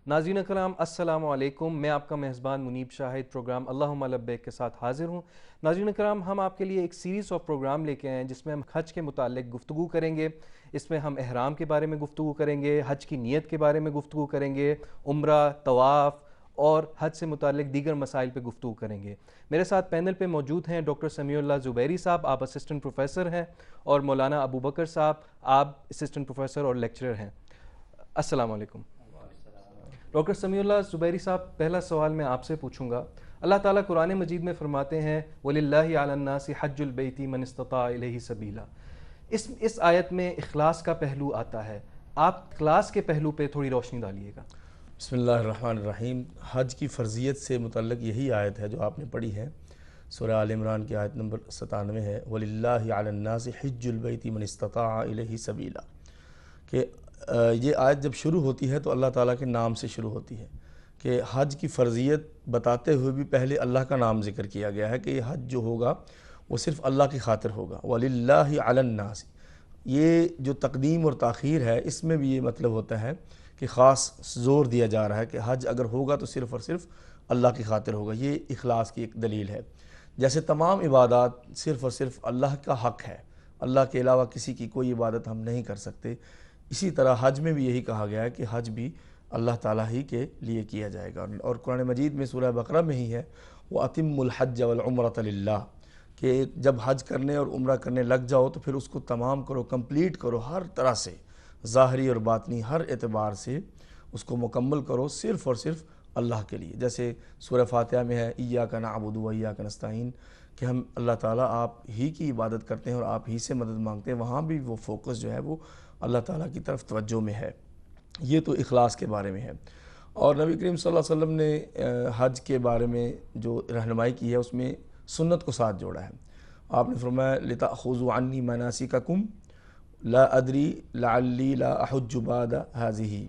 ناظرین کرام السلام علیکم، میں آپ کا میزبان منیب شاہد پروگرام اللہم لبیک کے ساتھ حاضر ہوں۔ ناظرین کرام، ہم آپ کے لیے ایک سیریز آف پروگرام لے کے آئے ہیں جس میں ہم حج کے متعلق گفتگو کریں گے۔ اس میں ہم احرام کے بارے میں گفتگو کریں گے، حج کی نیت کے بارے میں گفتگو کریں گے، عمرہ، طواف اور حج سے متعلق دیگر مسائل پہ گفتگو کریں گے۔ میرے ساتھ پینل پہ موجود ہیں ڈاکٹر سمیع اللہ زبیری صاحب، آپ اسسٹنٹ پروفیسر ہیں، اور مولانا ابو بکر صاحب، آپ اسسٹنٹ پروفیسر اور لیکچرر ہیں۔ السلام علیکم ڈاکٹر سمیع اللہ زبیری صاحب۔ پہلا سوال میں آپ سے پوچھوں گا، اللہ تعالیٰ قرآن مجید میں فرماتے ہیں وَلِلَّهِ عَلَى النَّاسِ حَجُّ الْبَيْتِ مَنِ اسْتَطَاعَ إِلَيْهِ سَبِيلًا۔ اس آیت میں اخلاص کا پہلو آتا ہے، آپ اخلاص کے پہلو پہ تھوڑی روشنی ڈالیے گا۔ بسم اللہ الرحمن الرحیم۔ حج کی فرضیت سے متعلق یہی آیت ہے جو آپ نے پڑھی ہے، سورہ آل عمران کی آیت نمبر 97 ہے، وَلِلَّهِ عَلَى النَّاسِ حِجُّ الْبَيْتِ مَنِ اسْتَطَاعَ إِلَيْهِ سَبِيلًا، کہ یہ آیت جب شروع ہوتی ہے تو اللہ تعالیٰ کے نام سے شروع ہوتی ہے، کہ حج کی فرضیت بتاتے ہوئے بھی پہلے اللہ کا نام ذکر کیا گیا ہے کہ یہ حج جو ہوگا وہ صرف اللہ کی خاطر ہوگا۔ وَلِلَّهِ عَلَى النَّاسِ، یہ جو تقدیم اور تاخیر ہے اس میں بھی یہ مطلب ہوتا ہے کہ خاص زور دیا جا رہا ہے کہ حج اگر ہوگا تو صرف اور صرف اللہ کی خاطر ہوگا۔ یہ اخلاص کی ایک دلیل ہے۔ جیسے تمام عبادات صرف اور صرف اللہ کا حق ہے، اللہ کے علاوہ کسی کی کوئی عبادت ہم نہیں کر سکتے، اسی طرح حج میں بھی یہی کہا گیا ہے کہ حج بھی اللہ تعالیٰ ہی کے لیے کیا جائے گا۔ اور قرآن مجید میں سورہ بقرہ میں ہی ہے وَأَتِمُّ الْحَجَّ وَالْعُمْرَةَ لِلَّهِ، کہ جب حج کرنے اور عمرہ کرنے لگ جاؤ تو پھر اس کو تمام کرو، کمپلیٹ کرو، ہر طرح سے، ظاہری اور باطنی ہر اعتبار سے اس کو مکمل کرو صرف اور صرف اللہ کے لیے۔ جیسے سورہ فاتحہ میں ہے ایاک نعبد و ایاک نستعین، کہ ہم اللہ تعالیٰ آپ ہی کی عبادت کرتے ہیں اور آپ ہی سے مدد مانگتے ہیں، وہاں بھی وہ فوکس جو ہے وہ اللہ تعالیٰ کی طرف توجہ میں ہے۔ یہ تو اخلاص کے بارے میں ہے۔ اور نبی کریم صلی اللہ علیہ وسلم نے حج کے بارے میں جو رہنمائی کی ہے اس میں سنت کو ساتھ جوڑا ہے۔ آپ نے فرمایا لِتَأْخُذُوا عَنِّي مَنَاسِكَكُمْ لا ادری لعلی لا احج بعد هذه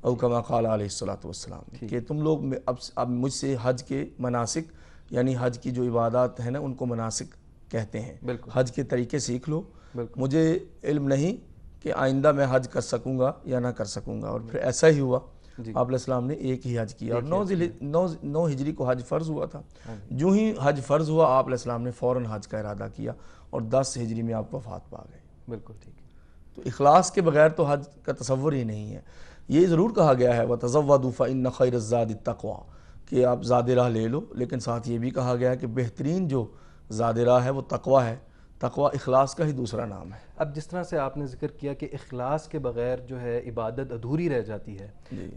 او کما قال علیہ الصلوۃ والسلام، کہ تم لوگ اب مجھ سے حج کے مناسک، یعنی حج کی جو عبادات ہیں نا ان کو مناسک کہتے ہیں، حج کے طریقے سیکھ لو، مجھے علم نہیں کہ آئندہ میں حج کر سکوں گا یا نہ کر سکوں گا۔ اور پھر ایسا ہی ہوا، آپ علیہ السلام نے ایک ہی حج کیا، اور 9 ہجری کو حج فرض ہوا تھا۔ جو ہی حج فرض ہوا آپ علیہ السلام نے فوراً حج کا ارادہ کیا، اور 10 ہجری میں آپ وفات پا گئے۔ بالکل ٹھیک ہے۔ تو اخلاص کے بغیر تو حج کا تصور ہی نہیں ہے۔ یہ ضرور کہا گیا ہے وَتَزَوَّدُوا فَإِنَّ خَيْرَ الزَّادِ التَّقْوَىٰ، کہ آپ زاد راہ لے لو، لیکن ساتھ یہ بھی کہا گیا ہے کہ بہترین جو زاد راہ ہے وہ تقویٰ ہے۔ تقویٰ اخلاص کا ہی دوسرا نام ہے۔ اب جس طرح سے آپ نے ذکر کیا کہ اخلاص کے بغیر جو ہے عبادت ادھوری رہ جاتی ہے،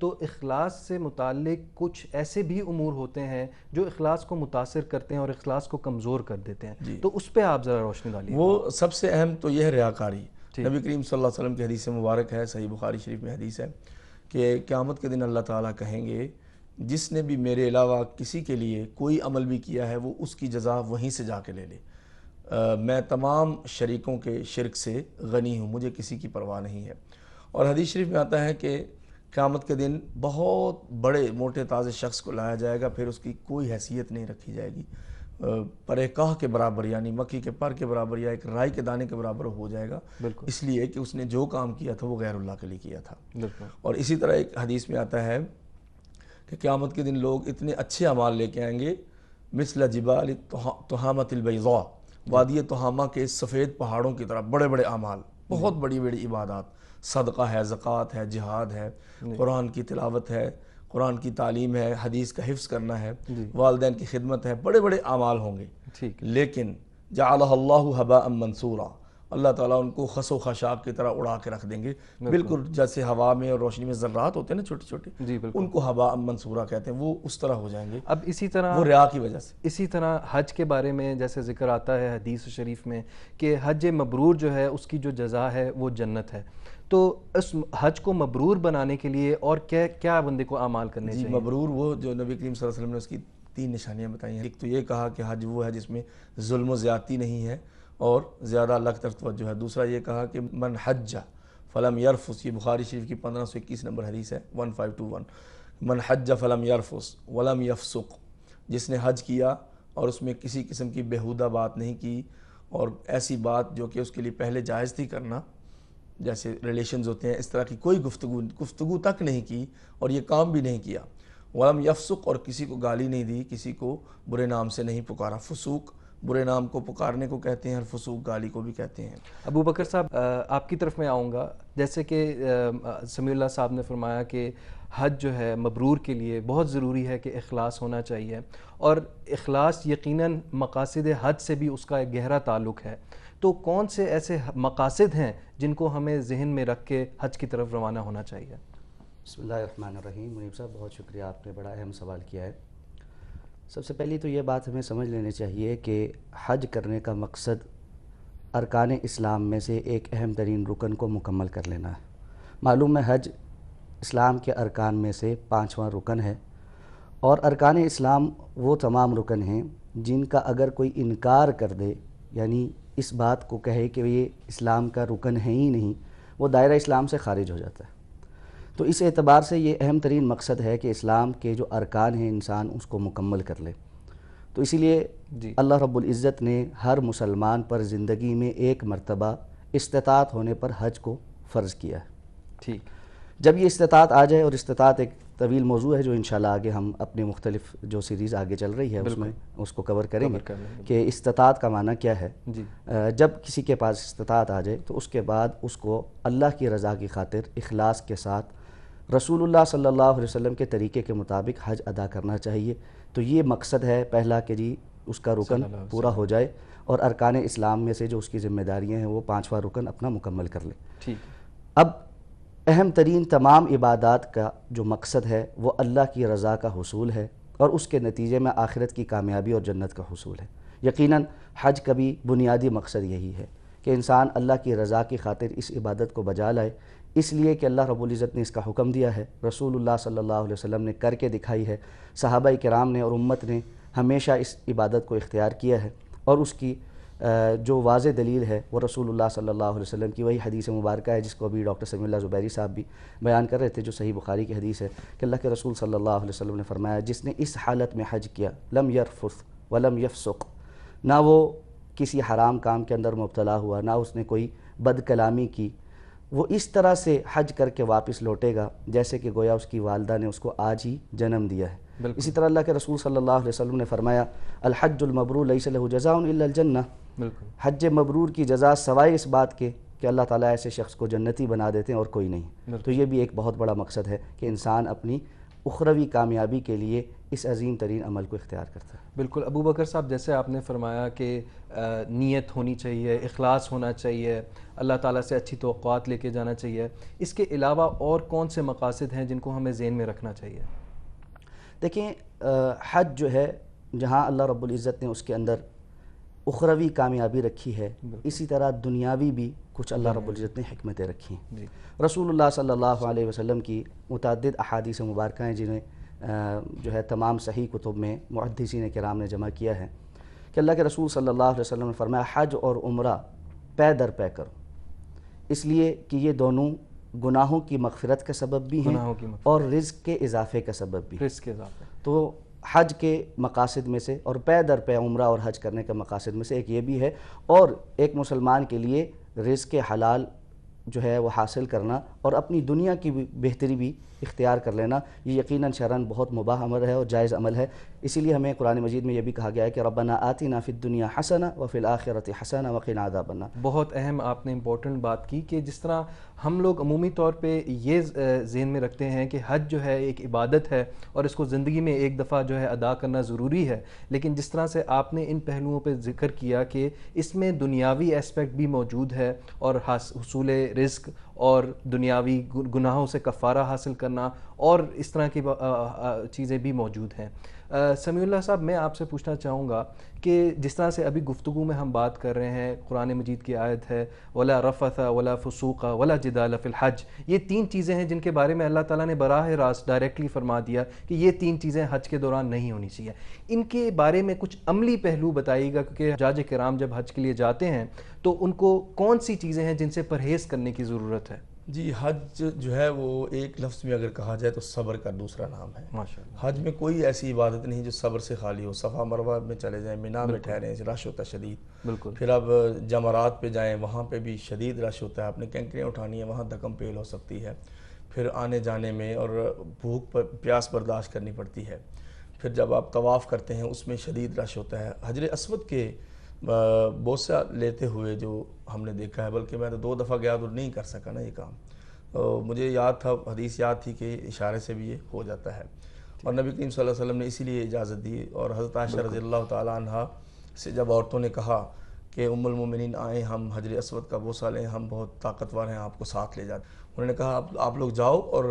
تو اخلاص سے متعلق کچھ ایسے بھی امور ہوتے ہیں جو اخلاص کو متاثر کرتے ہیں اور اخلاص کو کمزور کر دیتے ہیں، تو اس پہ آپ ذرا روشنی ڈالیے۔ وہ سب سے اہم تو یہ ہے ریاکاری۔ نبی کریم صلی اللہ علیہ وسلم کی حدیث مبارک ہے، صحیح بخاری شریف میں حدیث ہے کہ قیامت کے دن اللہ تعالیٰ کہیں گے جس نے بھی میرے علاوہ کسی کے لیے کوئی عمل بھی کیا ہے وہ اس کی جزا وہیں سے جا کے لے لے، میں تمام شریکوں کے شرک سے غنی ہوں، مجھے کسی کی پرواہ نہیں ہے۔ اور حدیث شریف میں آتا ہے کہ قیامت کے دن بہت بڑے موٹے تازے شخص کو لایا جائے گا، پھر اس کی کوئی حیثیت نہیں رکھی جائے گی، پرے کاہ کے برابر، یعنی مکھی کے پر کے برابر یا ایک رائی کے دانے کے برابر ہو جائے گا، اس لیے کہ اس نے جو کام کیا تھا وہ غیر اللہ کے لیے کیا تھا۔ اور اسی طرح ایک حدیث میں آتا ہے کہ قیامت کے دن لوگ اتنے اچھے اعمال لے کے آئیں گے مثل جبال تہامۃ البیضاء، وادی تہامہ کے سفید پہاڑوں کی طرح، بڑے بڑے اعمال، بہت بڑی بڑی عبادات، صدقہ ہے، زکوٰۃ ہے، جہاد ہے، قرآن کی تلاوت ہے، قرآن کی تعلیم ہے، حدیث کا حفظ کرنا ہے، والدین کی خدمت ہے، بڑے بڑے اعمال ہوں گے، لیکن جعلہ اللہ حباء منثورا، اللہ تعالیٰ ان کو خس و خاشاک کی طرح اڑا کے رکھ دیں گے، بالکل جیسے ہوا میں اور روشنی میں ذرات ہوتے ہیں نا چھوٹے چھوٹے، ان کو حباء منثورا کہتے ہیں، وہ اس طرح ہو جائیں گے۔ اب اسی طرح وہ ریا کی وجہ سے، اسی طرح حج کے بارے میں جیسے ذکر آتا ہے حدیث شریف میں کہ حج مبرور جو ہے اس کی جو جزا ہے وہ جنت ہے، تو اس حج کو مبرور بنانے کے لیے اور کیا بندے کو اعمال کرنے چاہیے؟ مبرور وہ جو نبی کریم صلی اللہ علیہ وسلم نے اس کی 3 نشانیاں بتائی ہیں۔ ایک تو یہ کہا کہ حج وہ ہے جس میں ظلم و زیادتی نہیں ہے اور زیادہ اللہ کی طرف توجہ ہے۔ دوسرا یہ کہا کہ من حج فلم یرفث، یہ بخاری شریف کی 1521 نمبر حدیث ہے، 1521، من حج فلم یرفث ولم یفسق، جس نے حج کیا اور اس میں کسی قسم کی بیہودہ بات نہیں کی، اور ایسی بات جو کہ اس کے لیے پہلے جائز تھی کرنا جیسے ریلیشنز ہوتے ہیں، اس طرح کی کوئی گفتگو تک نہیں کی اور یہ کام بھی نہیں کیا۔ ولم یفسق، اور کسی کو گالی نہیں دی، کسی کو برے نام سے نہیں پکارا۔ فسوق برے نام کو پکارنے کو کہتے ہیں، اور فسوق گالی کو بھی کہتے ہیں۔ ابو بکر صاحب، آپ کی طرف میں آؤں گا۔ جیسے کہ سمیع اللہ صاحب نے فرمایا کہ حج جو ہے مبرور کے لیے بہت ضروری ہے کہ اخلاص ہونا چاہیے، اور اخلاص یقیناً مقاصد حج سے بھی اس کا ایک گہرا تعلق ہے۔ تو کون سے ایسے مقاصد ہیں جن کو ہمیں ذہن میں رکھ کے حج کی طرف روانہ ہونا چاہیے؟ بسم اللہ الرحمن الرحیم۔ منیب صاحب بہت شکریہ، آپ نے بڑا اہم سوال کیا ہے۔ سب سے پہلی تو یہ بات ہمیں سمجھ لینی چاہیے کہ حج کرنے کا مقصد ارکان اسلام میں سے ایک اہم ترین رکن کو مکمل کر لینا ہے۔ معلوم ہے حج اسلام کے ارکان میں سے 5واں رکن ہے، اور ارکان اسلام وہ تمام رکن ہیں جن کا اگر کوئی انکار کر دے، یعنی اس بات کو کہے کہ یہ اسلام کا رکن ہے ہی نہیں، وہ دائرہ اسلام سے خارج ہو جاتا ہے۔ تو اس اعتبار سے یہ اہم ترین مقصد ہے کہ اسلام کے جو ارکان ہیں انسان اس کو مکمل کر لے۔ تو اسی لیے اللہ رب العزت نے ہر مسلمان پر زندگی میں ایک مرتبہ استطاعت ہونے پر حج کو فرض کیا ہے۔ ٹھیک، جب یہ استطاعت آ جائے، اور استطاعت ایک طویل موضوع ہے جو انشاءاللہ آگے ہم اپنے مختلف جو سیریز آگے چل رہی ہے اس میں اس کو کور کریں گے کہ استطاعت کا معنی کیا ہے۔ جب کسی کے پاس استطاعت آ جائے تو اس کے بعد اس کو اللہ کی رضا کی خاطر اخلاص کے ساتھ رسول اللہ صلی اللہ علیہ وسلم کے طریقے کے مطابق حج ادا کرنا چاہیے۔ تو یہ مقصد ہے پہلا کہ جی اس کا رکن پورا ہو جائے، اور ارکان اسلام میں سے جو اس کی ذمہ داریاں ہیں وہ 5واں رکن اپنا مکمل کر لے۔ ٹھیک، اب اہم ترین تمام عبادات کا جو مقصد ہے وہ اللہ کی رضا کا حصول ہے، اور اس کے نتیجے میں آخرت کی کامیابی اور جنت کا حصول ہے۔ یقیناً حج کا بھی بنیادی مقصد یہی ہے کہ انسان اللہ کی رضا کی خاطر اس عبادت کو بجا لائے، اس لیے کہ اللہ رب العزت نے اس کا حکم دیا ہے، رسول اللہ صلی اللہ علیہ وسلم نے کر کے دکھائی ہے، صحابہ کرام نے اور امت نے ہمیشہ اس عبادت کو اختیار کیا ہے، اور اس کی جو واضح دلیل ہے وہ رسول اللہ صلی اللہ علیہ وسلم کی وہی حدیث مبارکہ ہے جس کو ابھی ڈاکٹر سمیع اللہ زبیری صاحب بھی بیان کر رہے تھے، جو صحیح بخاری کی حدیث ہے کہ اللہ کے رسول صلی اللہ علیہ وسلم نے فرمایا، جس نے اس حالت میں حج کیا لم یرفث ولم یفسق، نہ وہ کسی حرام کام کے اندر مبتلا ہوا، نہ اس نے کوئی بد کلامی کی، وہ اس طرح سے حج کر کے واپس لوٹے گا جیسے کہ گویا اس کی والدہ نے اس کو آج ہی جنم دیا ہے۔ اسی طرح اللہ کے رسول صلی اللہ علیہ وسلم نے فرمایا، الحج المبرور لیس له جزاء الا الجنہ، حج مبرور کی جزا سوائے اس بات کے کہ اللہ تعالیٰ ایسے شخص کو جنتی بنا دیتے ہیں اور کوئی نہیں۔ تو یہ بھی ایک بہت بڑا مقصد ہے کہ انسان اپنی اخروی کامیابی کے لیے اس عظیم ترین عمل کو اختیار کرتا ہے۔ بالکل ابو بکر صاحب، جیسے آپ نے فرمایا کہ نیت ہونی چاہیے، اخلاص ہونا چاہیے، اللہ تعالیٰ سے اچھی توقعات لے کے جانا چاہیے، اس کے علاوہ اور کون سے مقاصد ہیں جن کو ہمیں ذہن میں رکھنا چاہیے؟ دیکھیں، حج جو ہے جہاں اللہ رب العزت نے اس کے اندر اخروی کامیابی رکھی ہے، اسی طرح دنیاوی بھی کچھ اللہ رب العزت نے حکمتیں رکھی ہیں۔ رسول اللہ صلی اللہ علیہ وسلم کی متعدد احادیث مبارکہ ہیں جنہیں جو ہے تمام صحیح کتب میں محدثین کرام نے جمع کیا ہے کہ اللہ کے رسول صلی اللہ علیہ وسلم نے فرمایا، حج اور عمرہ پے در پے کرو، اس لیے کہ یہ دونوں گناہوں کی مغفرت کا سبب بھی ہیں اور رزق کے اضافے کا سبب بھی۔ تو حج کے مقاصد میں سے اور پے در پے عمرہ اور حج کرنے کے مقاصد میں سے ایک یہ بھی ہے، اور ایک مسلمان کے لیے رزق حلال جو ہے وہ حاصل کرنا اور اپنی دنیا کی بھی بہتری بھی اختیار کر لینا، یہ یقیناً شرعاً بہت مباح عمل ہے اور جائز عمل ہے۔ اسی لیے ہمیں قرآن مجید میں یہ بھی کہا گیا ہے کہ ربنا آتنا فی الدنیا حسنہ وفی الآخرۃ حسنہ وقنا عذاب النار۔ بہت اہم آپ نے امپورٹنٹ بات کی کہ جس طرح ہم لوگ عمومی طور پہ یہ ذہن میں رکھتے ہیں کہ حج جو ہے ایک عبادت ہے اور اس کو زندگی میں ایک دفعہ جو ہے ادا کرنا ضروری ہے، لیکن جس طرح سے آپ نے ان پہلوؤں پہ ذکر کیا کہ اس میں دنیاوی اسپیکٹ بھی موجود ہے اور حصول رزق اور دنیاوی گناہوں سے کفارہ حاصل کرنا اور اس طرح کی چیزیں بھی موجود ہیں۔ سمیع اللہ صاحب، میں آپ سے پوچھنا چاہوں گا کہ جس طرح سے ابھی گفتگو میں ہم بات کر رہے ہیں، قرآن مجید کی آیت ہے وَلَا رَفَثَ وَلَا فُسُوقَ وَلَا جِدَالَ فِي الْحَجِّ، یہ 3 چیزیں ہیں جن کے بارے میں اللہ تعالیٰ نے براہ راست ڈائریکٹلی فرما دیا کہ یہ 3 چیزیں حج کے دوران نہیں ہونی چاہیے۔ ان کے بارے میں کچھ عملی پہلو بتائیے گا، کیونکہ حجاج کرام جب حج کے لیے جاتے ہیں تو ان کو کون سی چیزیں ہیں جن سے پرہیز کرنے کی ضرورت ہے؟ جی حج جو ہے وہ ایک لفظ میں اگر کہا جائے تو صبر کا دوسرا نام ہے. ماشاءاللہ. حج میں کوئی ایسی عبادت نہیں جو صبر سے خالی ہو. صفا مروہ میں چلے جائیں، مینا میں ٹھہریں، رش ہوتا ہے شدید. بالکل. پھر اب جمرات پہ جائیں، وہاں پہ بھی شدید رش ہوتا ہے، آپ نے کینکریاں اٹھانی ہیں، وہاں دکم پیل ہو سکتی ہے. پھر آنے جانے میں اور بھوک پیاس برداشت کرنی پڑتی ہے. پھر جب آپ طواف کرتے ہیں اس میں شدید رش ہوتا ہے. حجر اسود کے بوسہ لیتے ہوئے جو ہم نے دیکھا ہے، بلکہ میں تو 2 دفعہ گیا تو نہیں کر سکا نا یہ کام. مجھے یاد تھا، حدیث یاد تھی کہ اشارے سے بھی یہ ہو جاتا ہے. اور نبی کریم صلی اللہ علیہ وسلم نے اسی لیے اجازت دی. اور حضرت عائشہ رضی اللہ تعالیٰ عنہ سے جب عورتوں نے کہا کہ ام المومنین آئیں، ہم حجر اسود کا بوسہ لیں، ہم بہت طاقتور ہیں، آپ کو ساتھ لے جاتے. انہوں نے کہا آپ لوگ جاؤ اور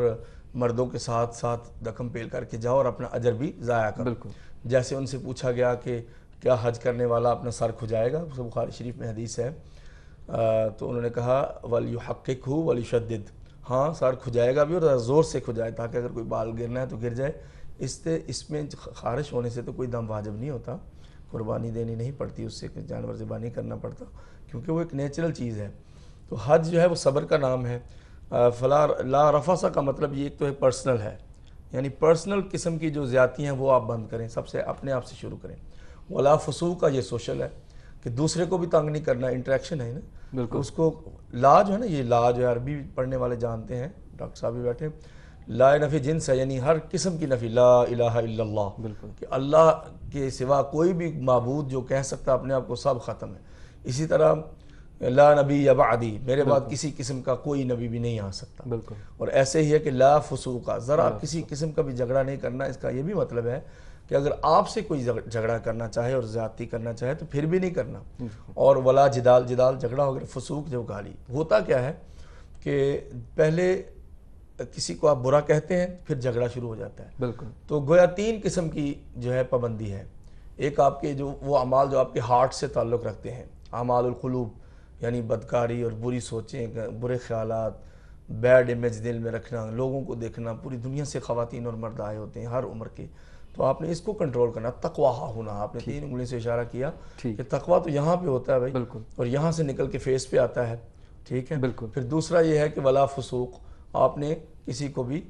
مردوں کے ساتھ ساتھ دکم پیل کر کے جاؤ اور اپنا اجر بھی ضائع کرو. بالکل. جیسے ان سے پوچھا گیا کہ کیا حج کرنے والا اپنا سر کھجائے گا، بخاری شریف میں حدیث ہے، تو انہوں نے کہا وَلْيُحَقِّقْهُ وَلْيُشَدِّدْ، ہاں سر کھجائے گا بھی اور زور سے کھجائے تاکہ اگر کوئی بال گرنا ہے تو گر جائے. اس میں خارش ہونے سے تو کوئی دم واجب نہیں ہوتا، قربانی دینی نہیں پڑتی، اس سے جانور ذبح نہیں کرنا پڑتا کیونکہ وہ ایک نیچرل چیز ہے. تو حج جو ہے وہ صبر کا نام ہے. فلا لا رفث کا مطلب یہ ایک تو ہے پرسنل ہے، یعنی پرسنل قسم کی جو زیادتی ہیں وہ آپ بند کریں، سب سے اپنے آپ سے شروع کریں. ولا فسوق کا یہ سوشل ہے کہ دوسرے کو بھی تنگ نہیں کرنا، انٹریکشن ہے نا. بالکل. اس کو لا جو ہے نا، یہ لا جو ہے عربی پڑھنے والے جانتے ہیں، ڈاکٹر صاحب بھی بیٹھے. لا نفی جنس ہے، یعنی ہر قسم کی نفی، لا الہ الا اللہ، بالکل. کہ اللہ کے سوا کوئی بھی معبود جو کہہ سکتا اپنے آپ کو سب ختم ہے. اسی طرح لا نبی بعدی، میرے بعد کسی قسم کا کوئی نبی بھی نہیں آ سکتا. بالکل. اور ایسے ہی ہے کہ لا فسوق، ذرا کسی قسم کا بھی جھگڑا نہیں کرنا. اس کا یہ بھی مطلب ہے کہ اگر آپ سے کوئی جھگڑا کرنا چاہے اور زیادتی کرنا چاہے تو پھر بھی نہیں کرنا. اور ولا جدال، جدال جھگڑا ہو گیا. فسوق جو گالی، ہوتا کیا ہے کہ پہلے کسی کو آپ برا کہتے ہیں پھر جھگڑا شروع ہو جاتا ہے. بالکل. تو گویا 3 قسم کی جو ہے پابندی ہے. ایک آپ کے جو وہ اعمال جو آپ کے ہارٹ سے تعلق رکھتے ہیں، اعمال القلوب، یعنی بدکاری اور بری سوچیں، برے خیالات، بیڈ امیج دل میں رکھنا، لوگوں کو دیکھنا. پوری دنیا سے خواتین اور مرد آئے ہوتے ہیں ہر عمر کے، تو آپ نے اس کو کنٹرول کرنا. تقویٰ ہونا، آپ نے 3 انگلی سے اشارہ کیا کہ تقویٰ تو یہاں پہ ہوتا ہے بھائی، اور یہاں سے نکل کے فیس پہ آتا ہے. ٹھیک ہے. بالکل. پھر دوسرا یہ ہے کہ ولا فسوق، آپ نے کسی کو بھی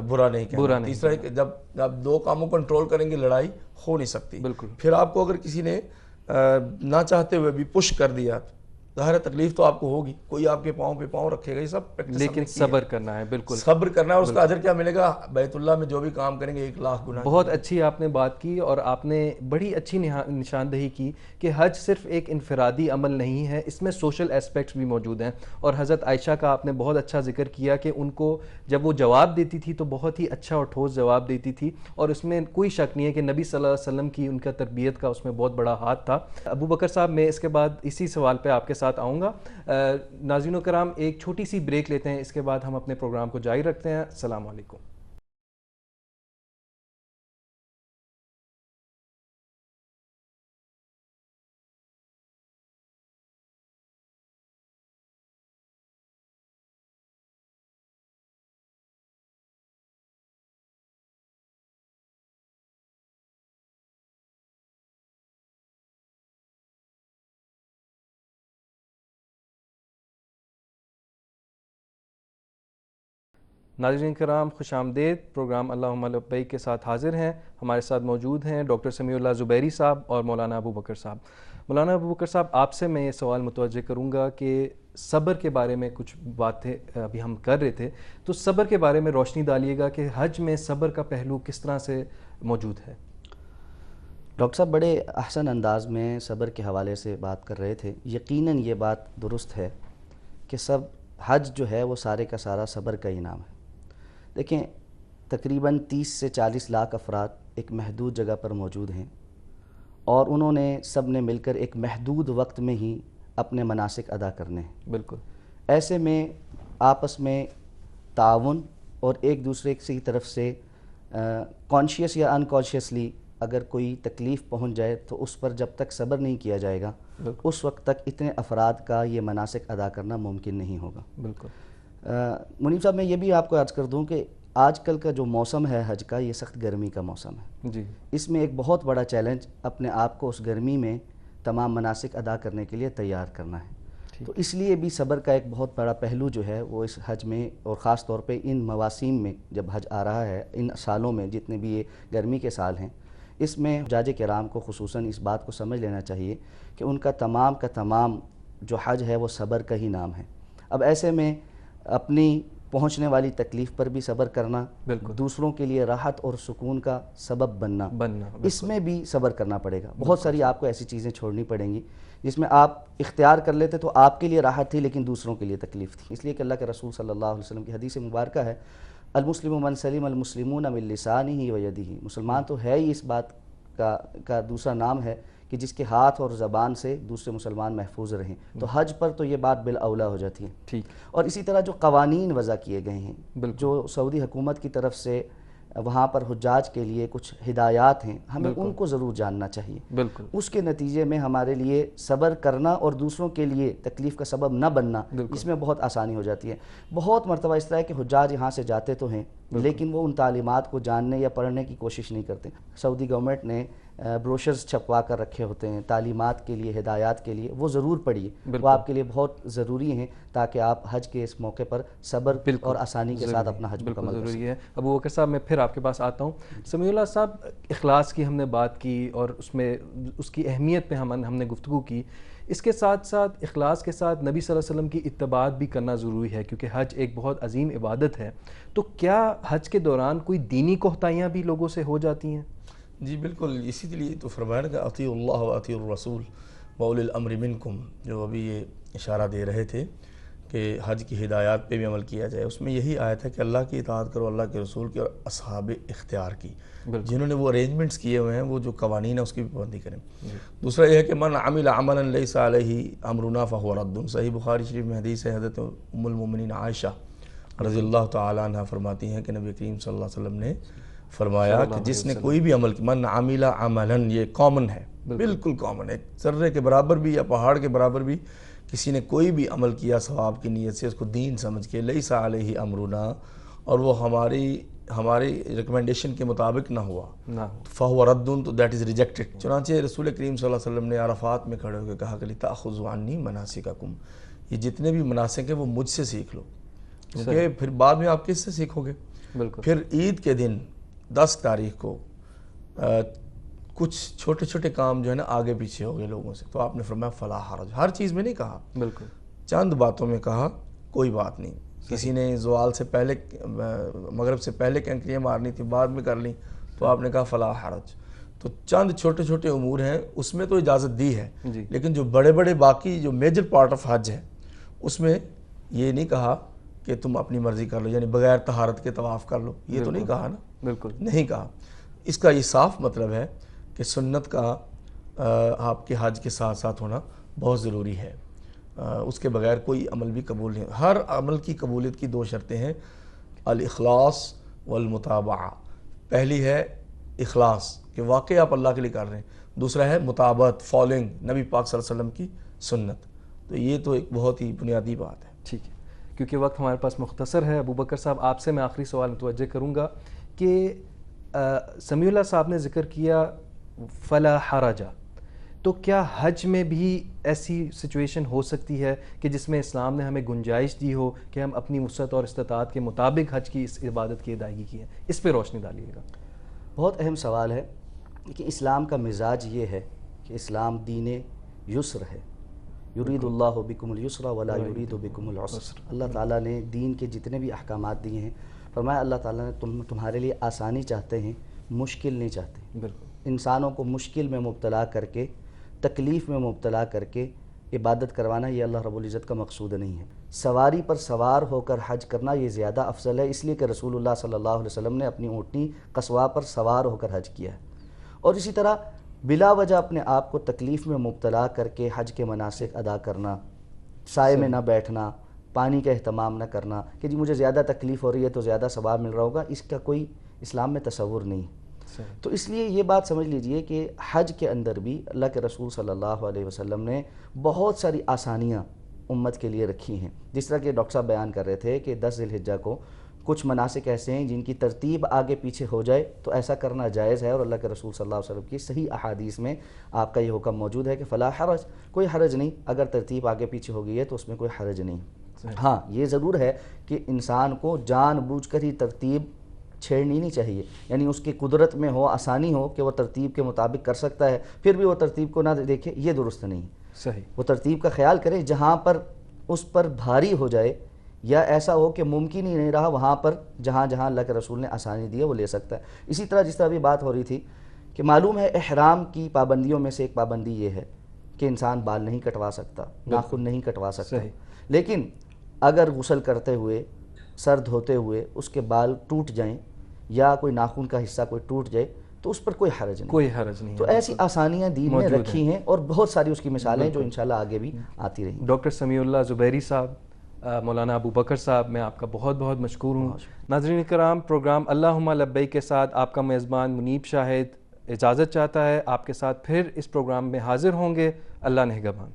برا نہیں کہنا. تیسرا ہے کہ جب آپ 2 کاموں کنٹرول کریں گے لڑائی ہو نہیں سکتی. بالکل. پھر آپ کو اگر کسی نے نہ چاہتے ہوئے بھی پش کر دیا، ظاہر تکلیف تو آپ کو ہوگی، کوئی آپ کے پاؤں پہ پاؤں رکھے گا، یہ سب پریکٹس، لیکن صبر کرنا ہے. بالکل صبر کرنا ہے. اور اس کا اجر کیا ملے گا؟ بیت اللہ میں جو بھی کام کریں گے 1,00,000 گنا. بہت اچھی آپ نے بات کی اور آپ نے بڑی اچھی نشاندہی کی کہ حج صرف ایک انفرادی عمل نہیں ہے، اس میں سوشل اسپیکٹس بھی موجود ہیں. اور حضرت عائشہ کا آپ نے بہت اچھا ذکر کیا کہ ان کو جب وہ جواب دیتی تھی تو بہت ہی اچھا اور ٹھوس جواب دیتی تھی، اور اس میں کوئی شک نہیں ہے کہ نبی صلی اللہ علیہ وسلم کی ان کا تربیت کا اس میں بہت بڑا ہاتھ تھا. ابو بکر صاحب، میں اس کے بعد اسی سوال پہ آپ کے ساتھ آؤں گا. ناظرین و کرام، ایک چھوٹی سی بریک لیتے ہیں، اس کے بعد ہم اپنے پروگرام کو جاری رکھتے ہیں. السلام علیکم. ناظرین کرام، خوش آمدید. پروگرام اللہم لبیک کے ساتھ حاضر ہیں. ہمارے ساتھ موجود ہیں ڈاکٹر سمیع اللہ زبیری صاحب اور مولانا ابو بکر صاحب. مولانا ابو بکر صاحب، آپ سے میں یہ سوال متوجہ کروں گا کہ صبر کے بارے میں کچھ باتیں ابھی ہم کر رہے تھے، تو صبر کے بارے میں روشنی ڈالیے گا کہ حج میں صبر کا پہلو کس طرح سے موجود ہے. ڈاکٹر صاحب بڑے احسن انداز میں صبر کے حوالے سے بات کر رہے تھے. یقیناً یہ بات درست ہے کہ حج جو ہے وہ سارے کا سارا صبر کا ہی نام ہے. دیکھیں، تقریباً 30 سے 40 لاکھ افراد ایک محدود جگہ پر موجود ہیں، اور انہوں نے سب نے مل کر ایک محدود وقت میں ہی اپنے مناسک ادا کرنے ہیں. بالکل. ایسے میں آپس میں تعاون اور ایک دوسرے کی طرف سے کانشیس یا انکانشیسلی اگر کوئی تکلیف پہنچ جائے تو اس پر جب تک صبر نہیں کیا جائے گا اس وقت تک اتنے افراد کا یہ مناسک ادا کرنا ممکن نہیں ہوگا. بالکل. منیب صاحب، میں یہ بھی آپ کو عرض کر دوں کہ آج کل کا جو موسم ہے حج کا، یہ سخت گرمی کا موسم ہے. جی. اس میں ایک بہت بڑا چیلنج اپنے آپ کو اس گرمی میں تمام مناسک ادا کرنے کے لیے تیار کرنا ہے. تو اس لیے بھی صبر کا ایک بہت بڑا پہلو جو ہے وہ اس حج میں، اور خاص طور پہ ان مواسم میں جب حج آ رہا ہے، ان سالوں میں جتنے بھی یہ گرمی کے سال ہیں، اس میں حجاج کرام کو خصوصاً اس بات کو سمجھ لینا چاہیے کہ ان کا تمام کا تمام جو حج ہے وہ صبر کا ہی نام ہے۔ اب ایسے میں اپنی پہنچنے والی تکلیف پر بھی صبر کرنا، دوسروں کے لیے راحت اور سکون کا سبب بننا، اس میں بھی صبر کرنا پڑے گا۔ بہت ساری آپ کو ایسی چیزیں چھوڑنی پڑیں گی جس میں آپ اختیار کر لیتے تو آپ کے لیے راحت تھی لیکن دوسروں کے لیے تکلیف تھی، اس لیے کہ اللہ کے رسول صلی اللہ علیہ وسلم کی حدیث مبارکہ ہے، المسلم من سلم المسلمون من لسانہ و یدہ، مسلمان تو ہے ہی اس بات کا دوسرا نام ہے کہ جس کے ہاتھ اور زبان سے دوسرے مسلمان محفوظ رہیں، تو حج پر تو یہ بات بالاولیٰ ہو جاتی ہے۔ اور اسی طرح جو قوانین وضع کیے گئے ہیں، جو سعودی حکومت کی طرف سے وہاں پر حجاج کے لیے کچھ ہدایات ہیں، ہمیں ان کو ضرور جاننا چاہیے۔ اس کے نتیجے میں ہمارے لیے صبر کرنا اور دوسروں کے لیے تکلیف کا سبب نہ بننا، اس میں بہت آسانی ہو جاتی ہے۔ بہت مرتبہ اس طرح ہے کہ حجاج یہاں سے جاتے تو ہیں لیکن وہ ان تعلیمات کو جاننے یا پڑھنے کی کوشش نہیں کرتے۔ سعودی گورنمنٹ نے بروشرز چھپوا کر رکھے ہوتے ہیں تعلیمات کے لیے، ہدایات کے لیے، وہ ضرور پڑھیے، وہ آپ کے لیے بہت ضروری ہیں تاکہ آپ حج کے اس موقع پر صبر اور آسانی کے ساتھ اپنا حج مکمل کر سکیں۔ ہے ابو بکر صاحب، میں پھر آپ کے پاس آتا ہوں۔ سمیع اللہ صاحب، اخلاص کی ہم نے بات کی اور اس میں اس کی اہمیت پہ ہم نے گفتگو کی، اس کے ساتھ ساتھ اخلاص کے ساتھ نبی صلی اللہ علیہ وسلم کی اتباع بھی کرنا ضروری ہے کیونکہ حج ایک بہت عظیم عبادت ہے۔ تو کیا حج کے دوران کوئی دینی کوتاہیاں بھی لوگوں سے ہو جاتی ہیں؟ جی بالکل، اسی لیے تو فرمایا کہ اطیعوا اللہ و اطیعوا الرسول و اولی الامر منکم، جو ابھی یہ اشارہ دے رہے تھے کہ حج کی ہدایات پہ بھی عمل کیا جائے، اس میں یہی آیت ہے کہ اللہ کی اطاعت کرو، اللہ کے رسول کی اور اصحاب اختیار کی، جنہوں نے وہ ارینجمنٹس کیے ہوئے ہیں، وہ جو قوانین ہیں اس کی بھی پابندی کریں۔ دوسرا یہ ہے کہ من عمل عملا لیس علیہ امرنا فہو رد، صحیح بخاری شریف میں حدیث ہے، حضرت ام المومنین عائشہ رضی اللہ تعالیٰ عنہ فرماتی ہیں کہ نبی کریم صلی اللہ علیہ وسلم نے فرمایا کہ جس نے کوئی بھی عمل، من عمل عملا، یہ کامن ہے، بالکل کامن ہے، ذرے کے برابر بھی یا پہاڑ کے برابر بھی کسی نے کوئی بھی عمل کیا ثواب کی نیت سے، اس کو دین سمجھ کے، لیس علیہ امرنا، اور وہ ہماری ریکمنڈیشن کے مطابق نہ ہوا، فہو رد، تو دیٹ از ریجیکٹڈ۔ چنانچہ رسول کریم صلی اللہ علیہ وسلم نے عرفات میں کھڑے ہو کے کہا کہ لتأخذوا عنی مناسککم، یہ جتنے بھی مناسک ہیں وہ مجھ سے سیکھ لو، کیونکہ پھر بعد میں آپ کس سے سیکھو گے؟ پھر عید کے دن 10 تاریخ کو کچھ چھوٹے چھوٹے کام جو ہے نا آگے پیچھے ہو گئے لوگوں سے، تو آپ نے فرمایا فلا حرج، ہر چیز میں نہیں کہا، بالکل چند باتوں میں کہا، کوئی بات نہیں، کسی نے زوال سے پہلے، مغرب سے پہلے کینکریاں مارنی تھی، بعد میں کر لیں، تو آپ نے کہا فلا حرج۔ تو چند چھوٹے چھوٹے امور ہیں، اس میں تو اجازت دی ہے، لیکن جو بڑے بڑے باقی جو میجر پارٹ آف حج ہے، اس میں یہ نہیں کہا کہ تم اپنی مرضی کر لو، یعنی بغیر طہارت کے طواف کر لو، یہ تو نہیں کہا نا، بالکل نہیں کہا۔ اس کا یہ صاف مطلب ہے کہ سنت کا آپ کے حج کے ساتھ ساتھ ہونا بہت ضروری ہے، اس کے بغیر کوئی عمل بھی قبول نہیں۔ ہر عمل کی قبولیت کی 2 شرطیں ہیں، الاخلاص والمتابعہ۔ پہلی ہے اخلاص، کہ واقعی آپ اللہ کے لیے کر رہے ہیں، دوسرا ہے مطابعت، فالوئنگ نبی پاک صلی اللہ علیہ وسلم کی سنت۔ تو یہ تو ایک بہت ہی بنیادی بات ہے۔ ٹھیک ہے، کیونکہ وقت ہمارے پاس مختصر ہے، ابو بکر صاحب آپ سے میں آخری سوال متوجہ کروں گا کہ سمیع اللہ صاحب نے ذکر کیا فلا حرج، تو کیا حج میں بھی ایسی سچویشن ہو سکتی ہے کہ جس میں اسلام نے ہمیں گنجائش دی ہو کہ ہم اپنی وسعت اور استطاعت کے مطابق حج کی اس عبادت کی ادائیگی کی ہے؟ اس پہ روشنی ڈالیے گا۔ بہت اہم سوال ہے کہ اسلام کا مزاج یہ ہے کہ اسلام دین یسر ہے، یرید اللہ بکم الیسر ولا یرید بکم العسر۔ اللہ تعالیٰ نے دین کے جتنے بھی احکامات دیے ہیں، فرمایا اللہ تعالیٰ نے تمہارے لیے آسانی چاہتے ہیں، مشکل نہیں چاہتے۔ بالکل، انسانوں کو مشکل میں مبتلا کر کے، تکلیف میں مبتلا کر کے عبادت کروانا یہ اللہ رب العزت کا مقصود نہیں ہے۔ سواری پر سوار ہو کر حج کرنا یہ زیادہ افضل ہے، اس لیے کہ رسول اللہ صلی اللہ علیہ وسلم نے اپنی اونٹنی قصواء پر سوار ہو کر حج کیا ہے۔ اور اسی طرح بلا وجہ اپنے آپ کو تکلیف میں مبتلا کر کے حج کے مناسک ادا کرنا، سائے میں نہ بیٹھنا، پانی کا اہتمام نہ کرنا کہ جی مجھے زیادہ تکلیف ہو رہی ہے تو زیادہ ثواب مل رہا ہوگا، اس کا کوئی اسلام میں تصور نہیں۔ تو اس لیے یہ بات سمجھ لیجئے کہ حج کے اندر بھی اللہ کے رسول صلی اللہ علیہ وسلم نے بہت ساری آسانیاں امت کے لیے رکھی ہیں، جس طرح کہ ڈاکٹر صاحب بیان کر رہے تھے کہ 10 ذی الحجہ کو کچھ مناسک ایسے ہیں جن کی ترتیب آگے پیچھے ہو جائے تو ایسا کرنا جائز ہے، اور اللہ کے رسول صلی اللہ علیہ وسلم کی صحیح احادیث میں آپ کا یہ حکم موجود ہے کہ فلا حرج، کوئی حرج نہیں، اگر ترتیب آگے پیچھے ہو گئی ہے تو اس میں کوئی حرج نہیں۔ ہاں یہ ضرور ہے کہ انسان کو جان بوجھ کر ہی ترتیب چھیڑنی نہیں چاہیے، یعنی اس کی قدرت میں ہو، آسانی ہو کہ وہ ترتیب کے مطابق کر سکتا ہے، پھر بھی وہ ترتیب کو نہ دیکھے، یہ درست نہیں۔ صحیح، وہ ترتیب کا خیال کرے، جہاں پر اس پر بھاری ہو جائے یا ایسا ہو کہ ممکن ہی نہیں رہا، وہاں پر جہاں جہاں اللہ کے رسول نے آسانی دی ہے وہ لے سکتا ہے۔ اسی طرح جس طرح بھی بات ہو رہی تھی کہ معلوم ہے احرام کی پابندیوں میں سے ایک پابندی یہ ہے کہ انسان بال نہیں کٹوا سکتا، ناخن نہیں کٹوا سکتا، لیکن اگر غسل کرتے ہوئے، سر دھوتے ہوئے اس کے بال ٹوٹ جائیں یا کوئی ناخن کا حصہ کوئی ٹوٹ جائے تو اس پر کوئی حرج نہیں، کوئی حرج نہیں۔ تو ایسی آسانیاں دین میں رکھی ہیں اور بہت ساری اس کی مثالیں جو انشاءاللہ آگے بھی آتی رہیں۔ ڈاکٹر سمیع اللہ زبیری صاحب، مولانا ابو بکر صاحب، میں آپ کا بہت بہت مشکور ہوں۔ ناظرین کرام، پروگرام اللہم لبیک کے ساتھ آپ کا میزبان منیب شاہد اجازت چاہتا ہے، آپ کے ساتھ پھر اس پروگرام میں حاضر ہوں گے۔ اللہ نگہبان۔